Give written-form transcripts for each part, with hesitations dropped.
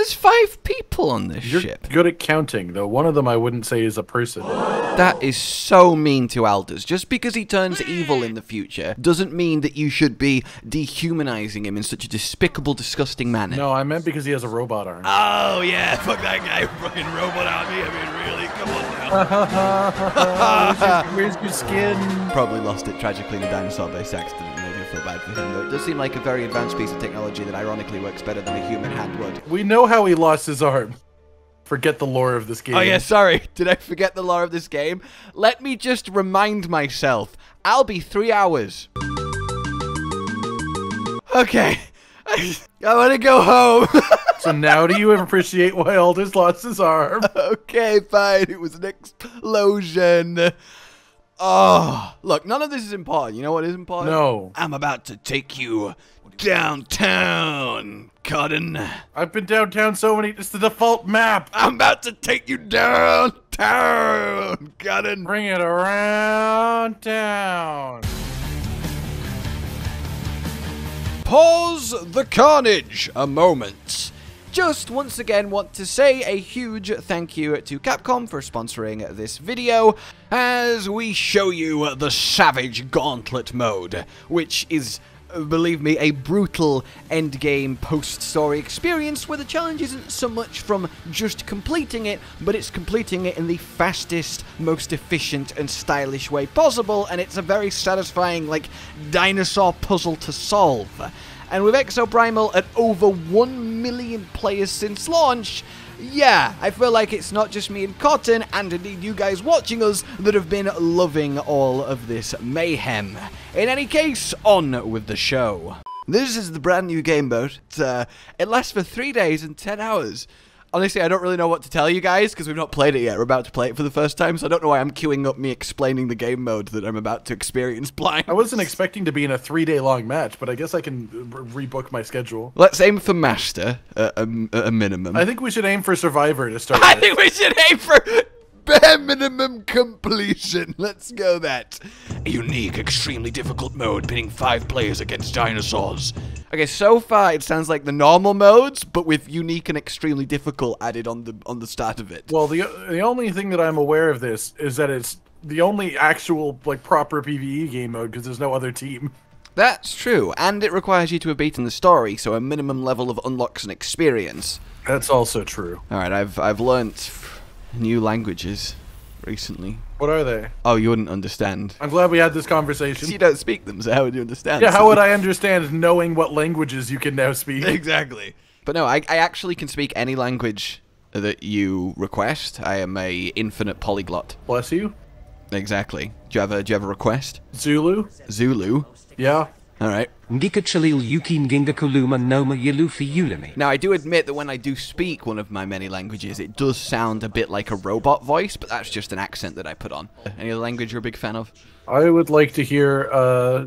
There's 5 people on this ship. You're good at counting, though. One of them I wouldn't say is a person. That is so mean to Aldous. Just because he turns evil in the future doesn't mean that you should be dehumanizing him in such a despicable, disgusting manner. No, I meant because he has a robot arm. Oh, yeah. Fuck that guy. Fucking robot army. I mean, really? Come on now. Where's your skin? Probably lost it tragically in a dinosaur-based accident. Maybe I feel bad for him, though. It does seem like a very advanced piece of technology that ironically works better than a human hand would. We know how he lost his arm. Forget the lore of this game. Oh yeah, sorry. Did I forget the lore of this game? Let me just remind myself. I'll be 3 hours. Okay. I want to go home. So now do you appreciate why Aldous lost his arm? Okay, fine. It was an explosion. Oh, look, none of this is important. You know what is important? No. I'm about to take you downtown, Cotton. I've been downtown so many. It's the default map. I'm about to take you downtown, Cotton. Bring it around town. Pause the carnage a moment. Just once again want to say a huge thank you to Capcom for sponsoring this video as we show you the Savage Gauntlet mode, which is, believe me, a brutal endgame post-story experience where the challenge isn't so much from just completing it, but it's completing it in the fastest, most efficient and stylish way possible, and it's a very satisfying, like, dinosaur puzzle to solve. And with Exoprimal at over 1 million players since launch, yeah, I feel like it's not just me and Cotton, and indeed you guys watching us, that have been loving all of this mayhem. In any case, on with the show. This is the brand new game mode. It lasts for 3 days and 10 hours. Honestly, I don't really know what to tell you guys, because we've not played it yet. We're about to play it for the first time, so I don't know why I'm queuing up me explaining the game mode that I'm about to experience blind. I wasn't expecting to be in a 3-day-long match, but I guess I can rebook my schedule. Let's aim for Master, at a minimum. I think we should aim for Survivor to start I with. think we should aim for bare minimum completion. Let's go that. A unique, extremely difficult mode pitting 5 players against dinosaurs. Okay, so far it sounds like the normal modes, but with unique and extremely difficult added on the start of it. Well, the only thing that I'm aware of this is that it's the only actual, like, proper PvE game mode because there's no other team. That's true, and it requires you to have beaten the story, so a minimum level of unlocks and experience. That's also true. Alright, I've learnt new languages recently. What are they? Oh, you wouldn't understand. I'm glad we had this conversation. You don't speak them, so how would you understand? Yeah, how would I understand knowing what languages you can now speak? Exactly. But no, I actually can speak any language that you request. I am a infinite polyglot. Bless you. Exactly. Do you have a request? Zulu? Zulu? Yeah. Alright. Now, I do admit that when I do speak one of my many languages, it does sound a bit like a robot voice, but that's just an accent that I put on. Any other language you're a big fan of? I would like to hear,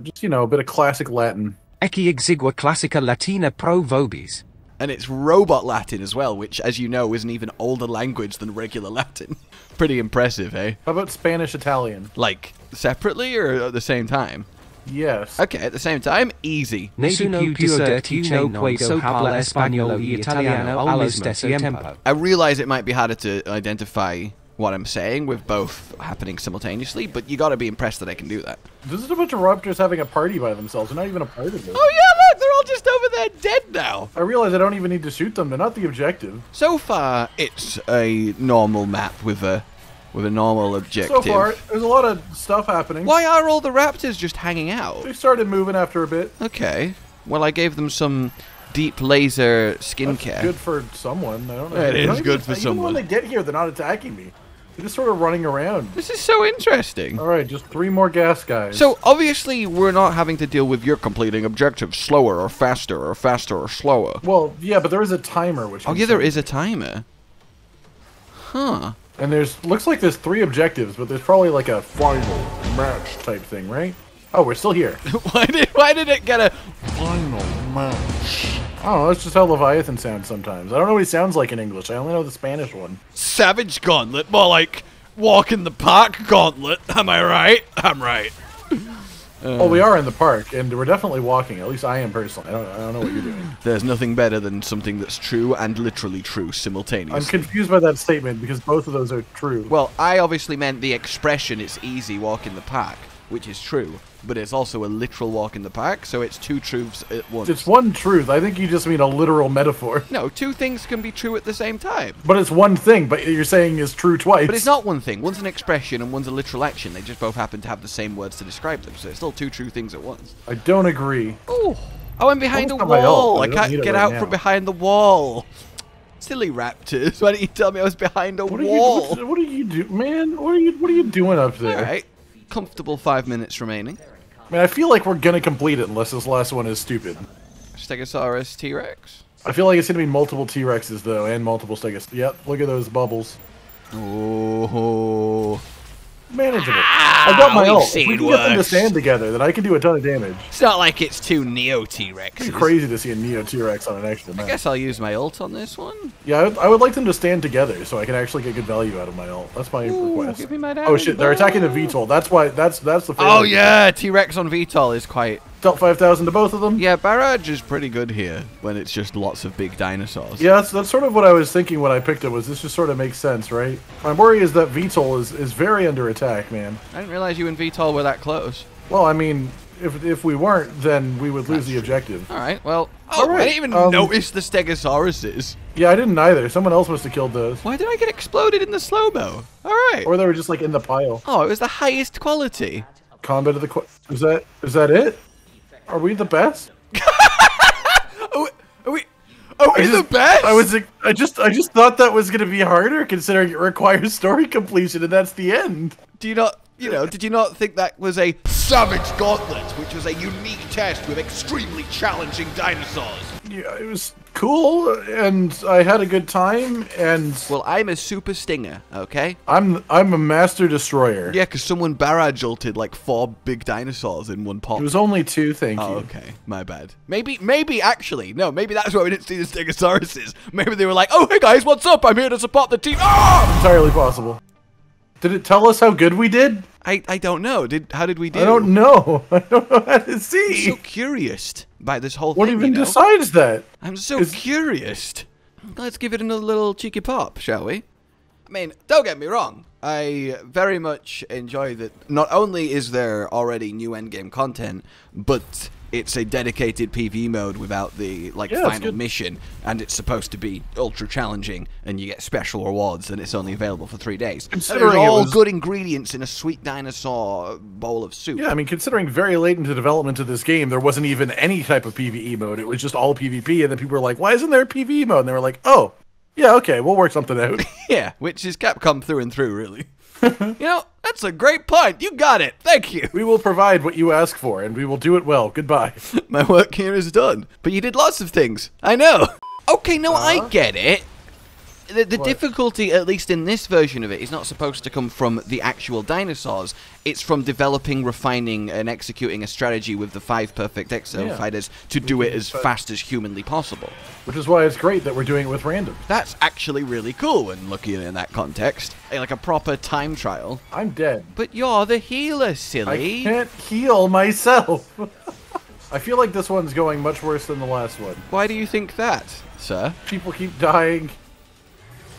just, you know, a bit of classic Latin. Ecce exigua classica latina pro vobis. And it's robot Latin as well, which, as you know, is an even older language than regular Latin. Pretty impressive, eh? How about Spanish Italian? Like, separately or at the same time? Yes. Okay, at the same time, easy. Nessuno più certo puedo hablar español y italiano allo stesso tempo. I realize it might be harder to identify what I'm saying with both happening simultaneously, but you gotta be impressed that I can do that. This is a bunch of raptors having a party by themselves. They're not even a part of it. Oh yeah, look, they're all just over there dead now. I realize I don't even need to shoot them. They're not the objective. So far, it's a normal map with a normal objective. So far, there's a lot of stuff happening. Why are all the raptors just hanging out? They started moving after a bit. Okay. Well, I gave them some deep laser skincare. That's good for someone. I don't know. It is good for someone. Even when they get here, they're not attacking me. They're just sort of running around. This is so interesting. All right, just 3 more gas guys. So, obviously, we're not having to deal with your completing objectives slower or faster or slower. Well, yeah, but there is a timer. Which oh, yeah, there is a timer. Huh. And looks like there's 3 objectives, but there's probably like a final match type thing, right? Oh, we're still here. Why did it get a final match? I don't know, that's just how Leviathan sounds sometimes. I don't know what he sounds like in English. I only know the Spanish one. Savage Gauntlet, more like walk in the park Gauntlet. Am I right? I'm right. Well, we are in the park, and we're definitely walking. At least I am personally. I don't know what you're doing. There's nothing better than something that's true and literally true simultaneously. I'm confused by that statement because both of those are true. Well, I obviously meant the expression, it's easy walk in the park, which is true. But it's also a literal walk in the park, so it's two truths at once. It's one truth. I think you just mean a literal metaphor. No, two things can be true at the same time. But it's one thing, but you're saying is true twice. But it's not one thing. One's an expression and one's a literal action. They just both happen to have the same words to describe them, so it's still two true things at once. I don't agree. Oh, I went behind a wall. I can't get out from behind the wall. Silly raptors. Why didn't you tell me I was behind a wall? What do you do, man? What are you doing up there? All right. Comfortable 5 minutes remaining. Man, I feel like we're gonna complete it unless this last one is stupid. Stegosaurus T-Rex. I feel like it's gonna be multiple T-Rexes though, and multiple Stegosaurus. Yep, look at those bubbles. Oh. Manageable. I got my ult. If we can get them to worse. stand together, then I can do a ton of damage. It's not like it's two Neo T-Rexes. It's crazy to see a Neo T-Rex on an extra map. I guess I'll use my ult on this one. Yeah, I would like them to stand together so I can actually get good value out of my ult. That's my request. Give me my Oh shit, they're attacking the VTOL. That's why. That's the. Oh yeah, T-Rex on VTOL is quite. Dealt 5,000 to both of them. Yeah, Barrage is pretty good here when it's just lots of big dinosaurs. Yeah, that's sort of what I was thinking when I picked it. Was this just sort of makes sense, right? My worry is that VTOL is very under attack, man. I didn't realize you and VTOL were that close. Well, I mean, if we weren't, then we would lose the objective. All right, well. Oh, right, I didn't even notice the Stegosauruses. Yeah, I didn't either. Someone else must have killed those. Why did I get exploded in the slow-mo? All right. Or they were just like in the pile. Oh, it was the highest quality. Combat of the is that it? Are we the best? Are we the best? I just thought that was gonna be harder considering it requires story completion and that's the end. Do you not, did you not think that was a savage gauntlet, which was a unique test with extremely challenging dinosaurs? Yeah, it was cool and I had a good time and Well, I'm a super stinger, okay? I'm a master destroyer. Yeah, because someone barrage ulted like 4 big dinosaurs in one pop. It was only 2, thank you. Oh, okay. My bad. Maybe actually, no, maybe that's why we didn't see the Stegosauruses. Maybe they were like, oh, hey guys, what's up? I'm here to support the team. Ah! Entirely possible. Did it tell us how good we did? I don't know. How did we do? I don't know. I don't know how to see. I'm so curious by this whole What thing. even decides that? I'm so curious. Let's give it another little cheeky pop, shall we? I mean, don't get me wrong. I very much enjoy that not only is there already new endgame content, but it's a dedicated PvE mode without the final mission, and it's supposed to be ultra challenging, and you get special rewards, and it's only available for 3 days. They're all good ingredients in a sweet dinosaur bowl of soup. Yeah, I mean, considering very late into development of this game, there wasn't even any type of PvE mode. It was just all PvP, and then people were like, why isn't there a PvE mode? And they were like, oh, yeah, okay, we'll work something out. Yeah, which is Capcom through and through, really. That's a great point. You got it. Thank you. We will provide what you ask for, and we will do it well. Goodbye. My work here is done. But you did lots of things. I know. Okay, no, I get it. The difficulty, at least in this version of it, is not supposed to come from the actual dinosaurs. It's from developing, refining, and executing a strategy with the 5 perfect exo fighters to do it as fast as humanly possible. Which is why it's great that we're doing it with random. That's actually really cool when looking at it in that context. Like a proper time trial. I'm dead. But you're the healer, silly. I can't heal myself. I feel like this one's going much worse than the last one. Why do you think that, sir? People keep dying.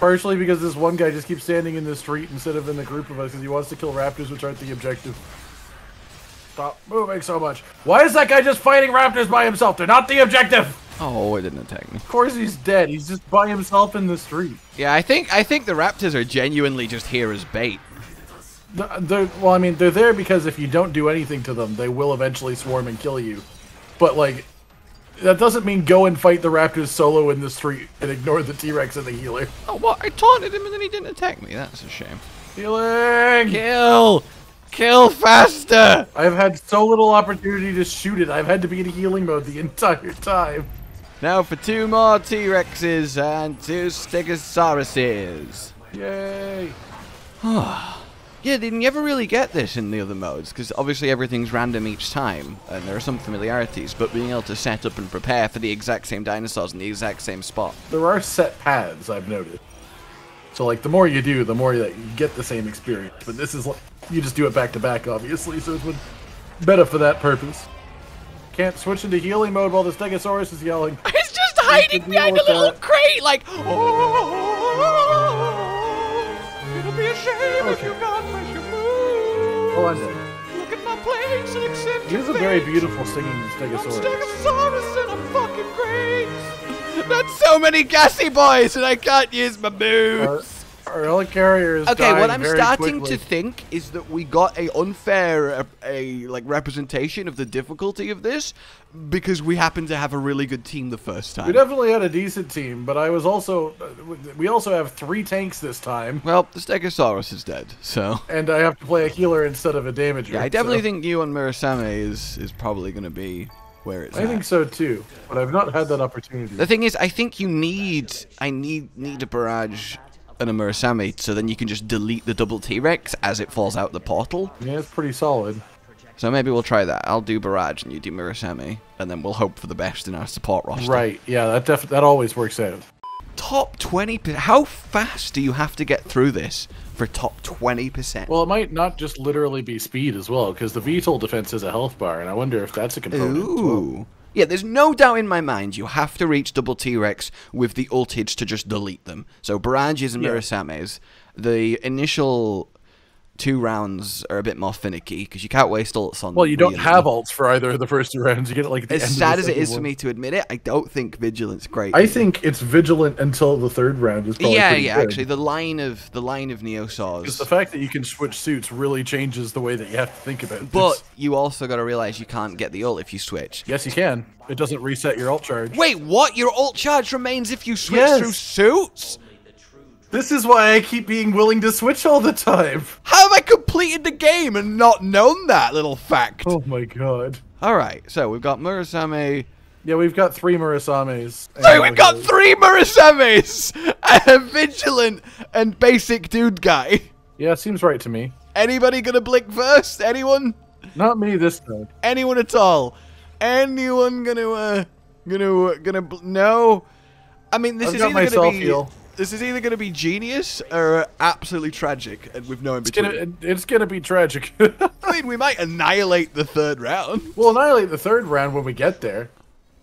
Partially because this one guy just keeps standing in the street instead of in the group of us because he wants to kill raptors, which aren't the objective. Stop moving so much. Why is that guy just fighting raptors by himself? They're not the objective! Oh, it didn't attack me. Of course he's dead. He's just by himself in the street. Yeah, I think the raptors are genuinely just here as bait. Well, I mean, they're there because if you don't do anything to them, they will eventually swarm and kill you. But, like, that doesn't mean go and fight the raptors solo in the street and ignore the T-Rex and the healer. Oh, what? I taunted him and then he didn't attack me. That's a shame. Healing! Kill! Kill faster! I've had so little opportunity to shoot it. I've had to be in healing mode the entire time. Now for 2 more T-Rexes and 2 Stegosauruses. Yay! Yeah, they never really get this in the other modes, because obviously everything's random each time, and there are some familiarities, but being able to set up and prepare for the exact same dinosaurs in the exact same spot. There are set paths, I've noticed. So, like, the more you do, the more that you get the same experience. But this is, like, you just do it back to back, obviously, so it would Better for that purpose. Can't switch into healing mode while the Stegosaurus is yelling. It's just hiding behind a little crate, like, oh, it'll be a shame if you can't push your move. Oh, I see. Look at my place and accept Here's a very beautiful singing Stegosaurus. Stegosaurus and a fucking crate. That's so many gassy boys, and I can't use my moves. Our helicarrier is Okay, what dying I'm very starting quickly. to think is that we got a unfair like representation of the difficulty of this because we happen to have a really good team the first time. We definitely had a decent team, but I was also... we also have 3 tanks this time. Well, the Stegosaurus is dead, so... And I have to play a healer instead of a damager. Yeah, I definitely think you and Murasame is probably going to be where it's I think so too, but I've not had that opportunity. The thing is, I think you need... I need a Barrage and a Murasame, so then you can just delete the double T-Rex as it falls out the portal. Yeah, it's pretty solid. So maybe we'll try that. I'll do Barrage and you do Murasame, and then we'll hope for the best in our support roster. Right, yeah, that always works out. Top 20%. How fast do you have to get through this for top 20%? Well, it might not just literally be speed as well, because the VTOL defense has a health bar, and I wonder if that's a component as well. Ooh. Yeah, there's no doubt in my mind you have to reach double T-Rex with the ultage to just delete them. So Barrages and Murasames, the initial 2 rounds are a bit more finicky because you can't waste ults on. Well, you don't have ults for either of the first 2 rounds. You get it like at the end as of sad the as it is second for one. me to admit it, I don't think Vigilant's great. I think it's Vigilant until the 3rd round is probably pretty good. Actually, the line of Neosaurs. Because the fact that you can switch suits really changes the way that you have to think about it. But you also got to realize you can't get the ult if you switch. Yes, you can. It doesn't reset your ult charge. Wait, what? Your ult charge remains if you switch Yes. through suits? This is why I keep being willing to switch all the time. How have I completed the game and not known that little fact? Oh my god. Alright, so we've got Murasame. Yeah, we've got 3 Murasames. So we've got 3 Murasames! A Vigilant and basic dude guy. Yeah, seems right to me. Anybody gonna blink first? Anyone? Not me this time. Anyone at all? Anyone no? I mean, this I've is got either gonna myself be heal. this is either gonna be genius or absolutely tragic, and with no in between. It's gonna be tragic. I mean, we might annihilate the 3rd round. We'll annihilate the 3rd round when we get there.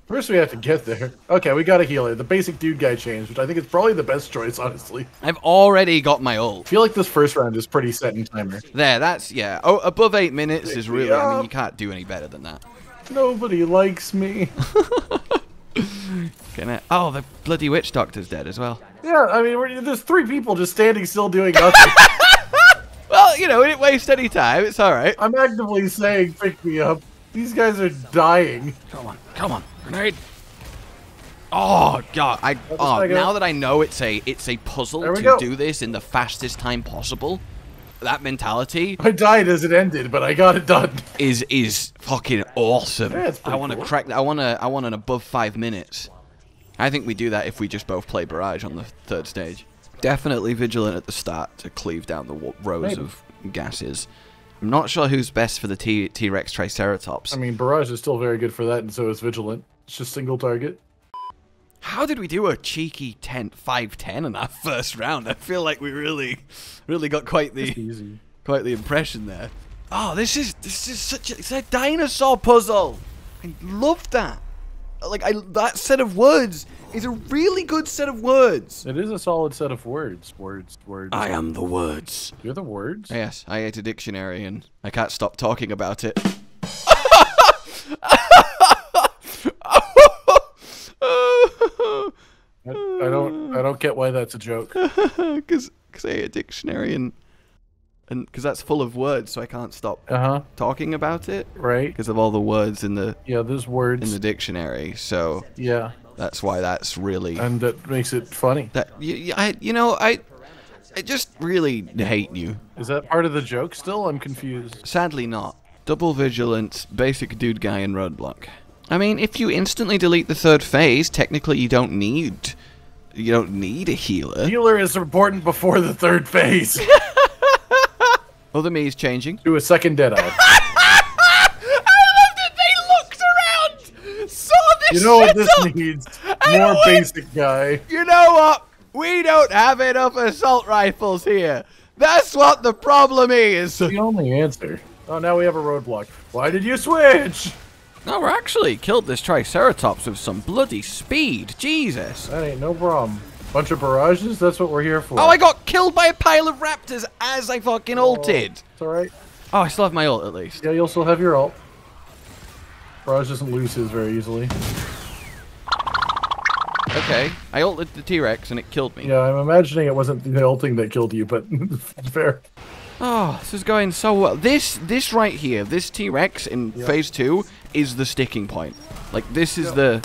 First we have to get there. Okay, we got a healer. The basic dude guy changed, which I think is probably the best choice, honestly. I've already got my ult. I feel like this first round is pretty set in timer. There, that's, yeah. Oh, above 8 minutes is really, I mean, you can't do any better than that. Nobody likes me. Oh, the bloody Witchdoctor's dead as well. Yeah, I mean, there's 3 people just standing still doing nothing. Well, you know, we didn't waste any time. It's alright. I'm actively saying, pick me up. These guys are dying. Come on. Grenade. Oh, God. Now that I know it's a puzzle to do this in the fastest time possible, that mentality I died as it ended, but I got it done. is fucking awesome. Yeah, it's pretty I want to cool. crack that. I want an above 5 minutes. I think we do that if we just both play Barrage on the 3rd stage. Definitely Vigilant at the start to cleave down the rows of gases. I'm not sure who's best for the T-Rex Triceratops. I mean, Barrage is still very good for that, and so is Vigilant. It's just single target. How did we do a cheeky 5-10 in our first round? I feel like we really got quite the impression there. Oh, this is it's a dinosaur puzzle. I love that. Like that set of words is a really good set of words. It is a solid set of words. Words. I am the words. You're the words? Yes, I ate a dictionary and I can't stop talking about it. I don't get why that's a joke. Because I ate a dictionary and because that's full of words, so I can't stop talking about it. Right. Because of all the words in the there's words in the dictionary. So yeah, that's why that's really and that makes it funny. That I just really hate you. Is that part of the joke still? I'm confused. Sadly not. Double Vigilant, basic dude guy, and Roadblock. I mean, if you instantly delete the 3rd phase, technically you don't need a healer. Healer is important before the 3rd phase. Other me is changing. Do a second Deadeye. I love that they looked around, saw this. You know what this setup, needs? More basic guy. You know what? We don't have enough assault rifles here. That's what the problem is. The only answer. Oh, now we have a roadblock. Why did you switch? No, we're actually killed this Triceratops with some bloody speed. Jesus. That ain't no problem. Bunch of barrages, that's what we're here for. Oh, I got killed by a pile of raptors as I fucking ulted. It's alright. Oh, I still have my ult at least. Yeah, you'll still have your ult. Barrage doesn't lose his very easily. Okay, I ulted the T-Rex and it killed me. Yeah, I'm imagining it wasn't the ulting that killed you, but fair. Oh, this is going so well. This right here, this T-Rex in phase 2 is the sticking point. Like, this is the...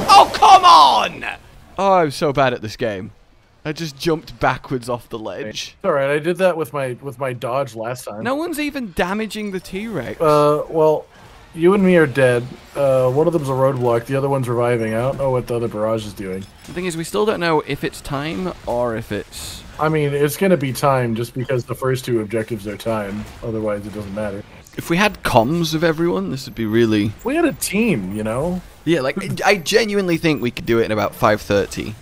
Oh, come on! Oh, I'm so bad at this game. I just jumped backwards off the ledge. Alright, I did that with my dodge last time. No one's even damaging the T-Rex. Well, you and me are dead. One of them's a roadblock, the other one's reviving. I don't know what the other barrage is doing. The thing is, we still don't know if it's time or if it's... I mean, it's gonna be time just because the first two objectives are time. Otherwise, it doesn't matter. If we had comms of everyone, this would be really... We had a team, you know? Yeah, like, I genuinely think we could do it in about 5:30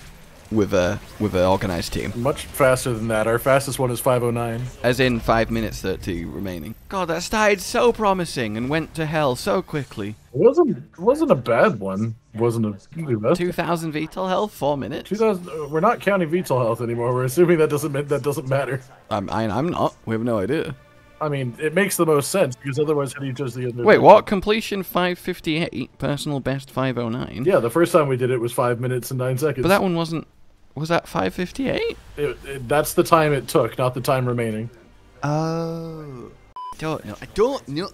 with an organized team. Much faster than that. Our fastest one is 5:09. As in 5 minutes 30 remaining. God, that started so promising and went to hell so quickly. It wasn't a bad one. Wasn't a best. 2,000 VTOL health, 4 minutes. 2,000. We're not counting VTOL health anymore. We're assuming that doesn't matter. I'm not. We have no idea. I mean, it makes the most sense because otherwise, how do you judge the other? Wait, what? Completion 5:58, personal best 5:09. Yeah, the first time we did it was 5 minutes and 9 seconds. But that one wasn't. Was that 5:58? That's the time it took, not the time remaining. Oh. I don't know. I don't know.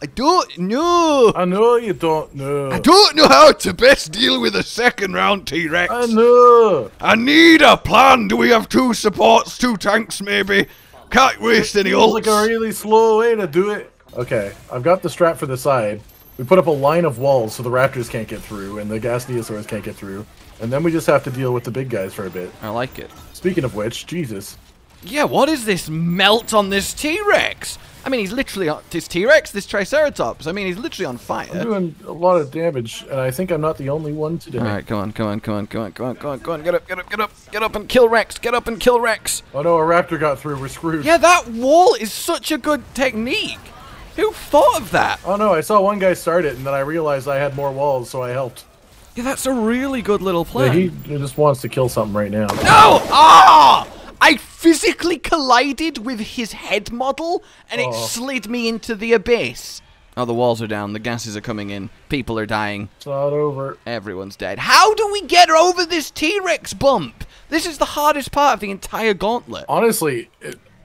I know you don't know. I don't know how to best deal with a second round T-Rex. I know. I need a plan. Do we have 2 supports, 2 tanks maybe? Can't waste any ults. It's like a really slow way to do it. Okay, I've got the strap for the side. We put up a line of walls so the raptors can't get through and the gas dinosaurs can't get through. And then we just have to deal with the big guys for a bit. I like it. Speaking of which, Jesus. Yeah, what is this melt on this T-Rex? I mean, he's literally on this T-Rex, this Triceratops. I mean, he's literally on fire. I'm doing a lot of damage, and I think I'm not the only one today. All right, come on. Get up and kill Rex. Get up and kill Rex. Oh no, a raptor got through. We're screwed. Yeah, that wall is such a good technique. Who thought of that? Oh no, I saw one guy start it, and then I realized I had more walls, so I helped. Yeah, that's a really good little plan. Yeah, he just wants to kill something right now. No! Ah! I physically collided with his head model, and it slid me into the abyss. Oh, the walls are down. The gases are coming in. People are dying. It's not over. Everyone's dead. How do we get over this T-Rex bump? This is the hardest part of the entire gauntlet. Honestly,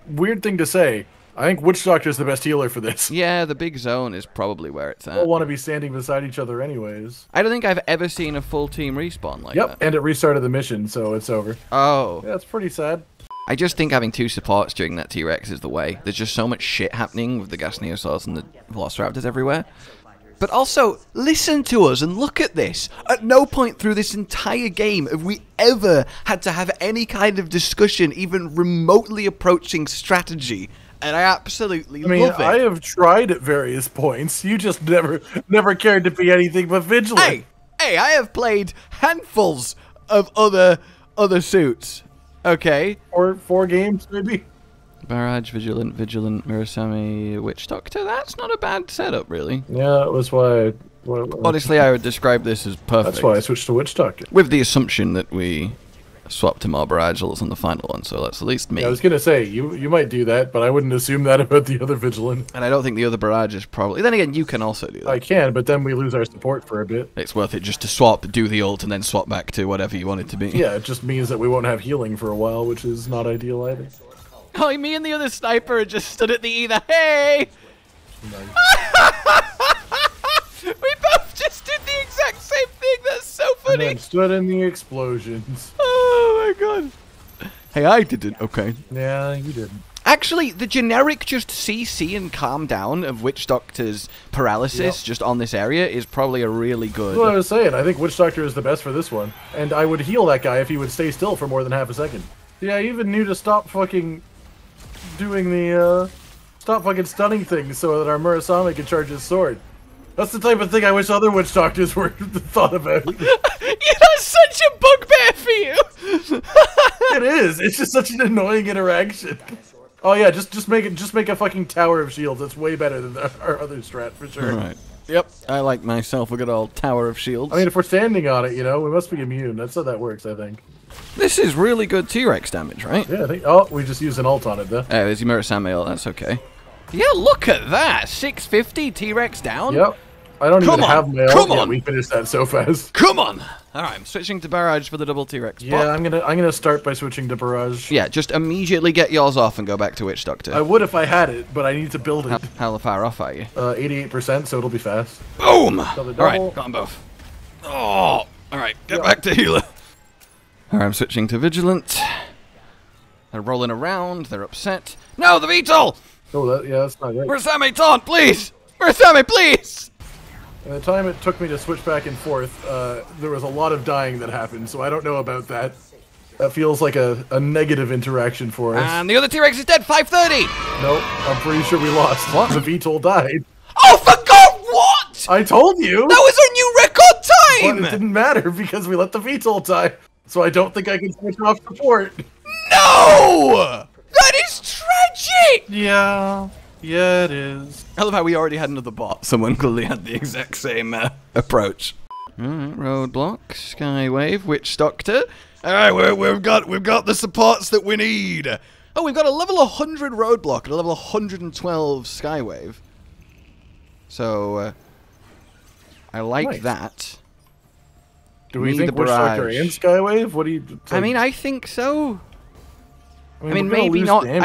weird thing to say. I think Witchdoctor is the best healer for this. Yeah, the big zone is probably where it's at. We'll want to be standing beside each other anyways. I don't think I've ever seen a full team respawn like that. Yep, and it restarted the mission, so it's over. Oh. Yeah, it's pretty sad. I just think having 2 supports during that T-Rex is the way. There's just so much shit happening with the Dinosaurs and the Velociraptors everywhere. But also, listen to us and look at this. At no point through this entire game have we ever had to have any kind of discussion, even remotely approaching strategy. And I absolutely love it. I have tried at various points. You just never cared to be anything but vigilant. Hey, I have played handfuls of other suits. Okay. Or 4 games, maybe? Barrage, Vigilant, Murasame, Witchdoctor. That's not a bad setup, really. Yeah, that was why... Honestly, I would describe this as perfect. That's why I switched to Witchdoctor. With the assumption that we swapped to more Barrage on the final one, so that's at least me. Yeah, I was going to say, you might do that, but I wouldn't assume that about the other Vigilant. And I don't think the other Barrage is probably... Then again, you can also do that. I can, but then we lose our support for a bit. It's worth it just to swap, do the ult, and then swap back to whatever you want it to be. Yeah, it just means that we won't have healing for a while, which is not ideal either. Oh, me and the other sniper just stood at the either. Hey! We both just did the exact same thing. That's so funny. And then stood in the explosions. Oh my god. Hey, I didn't. Okay. Yeah, you didn't. Actually, the generic just CC and calm down of Witchdoctor's paralysis just on this area is probably a really good... That's what I was saying. I think Witchdoctor is the best for this one. And I would heal that guy if he would stay still for more than half a second. Yeah, I even knew to stop fucking doing the, stop fucking stunning things so that our Murasame could charge his sword. That's the type of thing I wish other Witchdoctors were thought about. Yeah, that's such a bugbear for you! It is. It's just such an annoying interaction. Oh yeah, just make a fucking tower of shields. That's way better than our other strat for sure. All right. Yep, I like myself a good old tower of shields. I mean, if we're standing on it, you know, we must be immune. That's how that works, I think. This is really good T-Rex damage, right? Yeah, I think. Oh, we just used an ult on it, though. Oh, there's your Murasame ult, that's okay. Yeah, look at that! 650 T-Rex down? Yep. I don't even have my ult yet. On. We finished that so fast. Come on! Alright, I'm switching to Barrage for the double T-Rex. Yeah, I'm gonna start by switching to Barrage. Yeah, just immediately get yours off and go back to Witchdoctor. I would if I had it, but I need to build it. How far off are you? 88%, so it'll be fast. Boom! Alright, got them both. Oh! Alright, get back to healer. Alright, I'm switching to Vigilant. They're rolling around, they're upset. No, the VTOL! Oh, that's not right. Murasame taunt, please! Murasame, please! By the time it took me to switch back and forth, there was a lot of dying that happened, so I don't know about that. That feels like a negative interaction for us. And the other T-Rex is dead, 530! Nope, I'm pretty sure we lost. What? The VTOL died. Oh, for God, what?! I told you! That was our new record time! But it didn't matter because we let the VTOL die, so I don't think I can switch off support. No! That is tragic! Yeah, it is. I love how we already had another bot. Someone clearly had the exact same approach. Alright, Roadblock, Skywave, Witchdoctor. Alright, we've got the supports that we need. Oh, we've got a level 100 Roadblock and a level 112 Skywave. So, I like that. Do we think Witchdoctor and Skywave? What do you? I mean, I think so. I mean maybe not. Damage,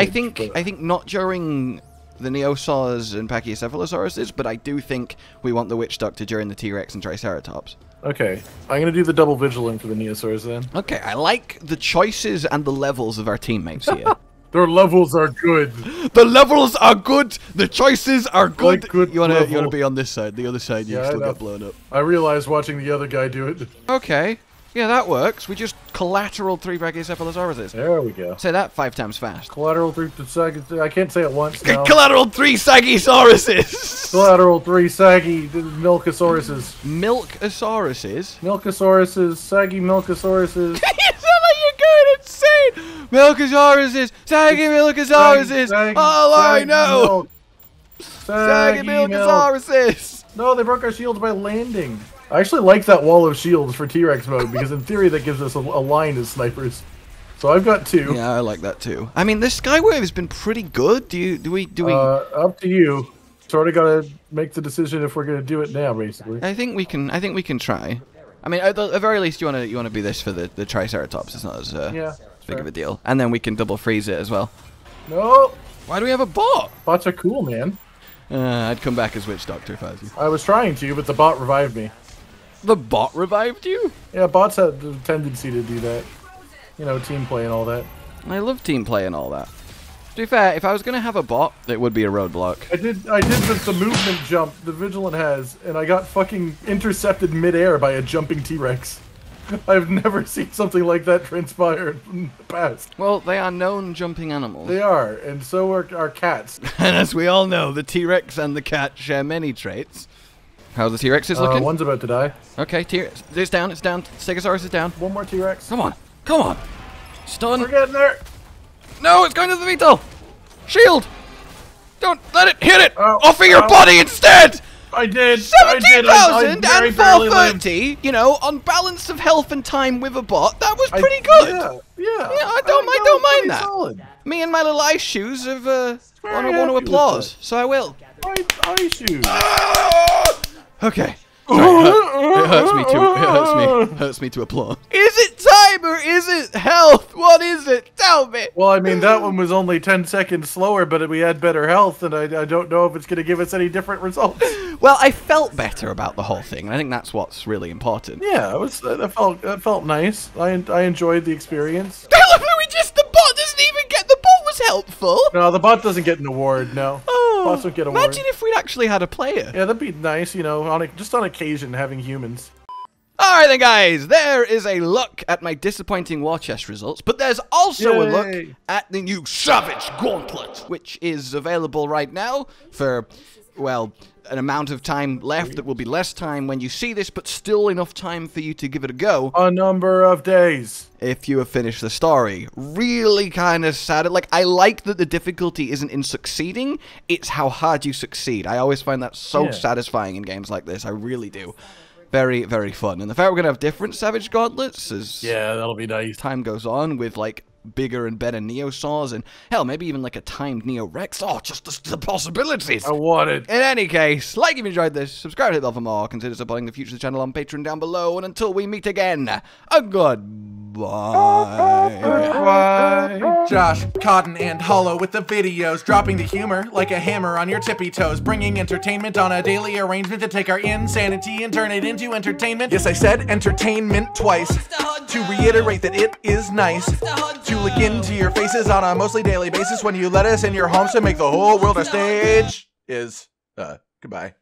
I think not during the Neosaurs and Pachyscephalosauruses, but I do think we want the Witchdoctor during the T-Rex and Triceratops. Okay, I'm gonna do the double Vigilant for the Neosaurs then. Okay, I like the choices and the levels of our teammates here. Their levels are good. The levels are good. The choices are good. Like good you wanna be on this side. The other side, you still get blown up. I realized watching the other guy do it. Okay. Yeah, that works. We just collateral 3 Brachiocephalosauruses. There we go. Say that 5 times fast. Collateral 3 saggy. I can't say it once now. Collateral 3 Saggysauruses. Collateral 3 saggy Milkosauruses. Milkosauruses? Milkosauruses, saggy Milkosauruses. You sound like you're going insane. Milkosauruses, saggy Milkosauruses. All I know. Saggy Milkosauruses. No, they broke our shields by landing. I actually like that wall of shields for T-Rex mode because in theory that gives us a line as snipers. So I've got 2. Yeah, I like that too. I mean, this Skywave has been pretty good. Do we? Up to you. Sort of gotta make the decision if we're gonna do it now, basically. I think we can try. I mean, at the very least, you wanna be this for the Triceratops. It's not as big of a deal. And then we can double freeze it as well. No. Why do we have a bot? Bots are cool, man. I'd come back as Witchdoctor if I was you. I was trying to, but the bot revived me. The bot revived you? Yeah, bots have the tendency to do that. You know, team play and all that. I love team play and all that. To be fair, if I was going to have a bot, it would be a Roadblock. I did with the movement jump the Vigilant has, and I got fucking intercepted mid-air by a jumping T-Rex. I've never seen something like that transpire in the past. Well, they are known jumping animals. They are, and so are our cats. And as we all know, the T-Rex and the cat share many traits. How's the T-Rex is looking? One's about to die. Okay, T-Rex. It's down, it's down. Stegosaurus is down. One more T-Rex. Come on, come on. Stun. We're getting there. No, it's going to the VTOL. Shield. Don't let it hit it. Offer your body instead. I did. 17,000 and 430. You know, on balance of health and time with a bot, that was pretty good. Yeah. I don't mind that. Solid. Me and my little ice shoes have want to applause, so I will. Ice shoes. Okay. Sorry, it hurts me to applaud. Is it time or is it health? What is it? Tell me. Well, I mean, that one was only 10 seconds slower, but we had better health, and I don't know if it's going to give us any different results. Well, I felt better about the whole thing, and I think that's what's really important. Yeah, that felt nice. I enjoyed the experience. I love how the bot doesn't even get, the bot was helpful. No, the bot doesn't get an award, no. Bots don't get awards. Imagine if we'd actually had a player. Yeah, that'd be nice, you know, just on occasion having humans. Alright then guys, there is a look at my disappointing war chest results, but there's also a look at the new Savage Gauntlet, which is available right now for well, an amount of time left that will be less time when you see this, but still enough time for you to give it a go. A number of days. If you have finished the story. Really kind of sad. Like, I like that the difficulty isn't in succeeding, it's how hard you succeed. I always find that so satisfying in games like this. I really do. Very, very fun. And the fact we're going to have different Savage Gauntlets as that'll be nice. Time goes on with, like, bigger and better Saurs, and hell, maybe even like a timed Rex. Oh, just the possibilities. I want it. In any case, like if you enjoyed this, subscribe to hit the bell for more, consider supporting the future of the channel on Patreon down below, and until we meet again, a goodbye. Josh, Cotton, and Hollow with the videos, dropping the humor like a hammer on your tippy toes, bringing entertainment on a daily arrangement to take our insanity and turn it into entertainment. Yes, I said entertainment twice, to reiterate that it is nice to look into your faces on a mostly daily basis when you let us in your homes to make the whole world a stage. Goodbye.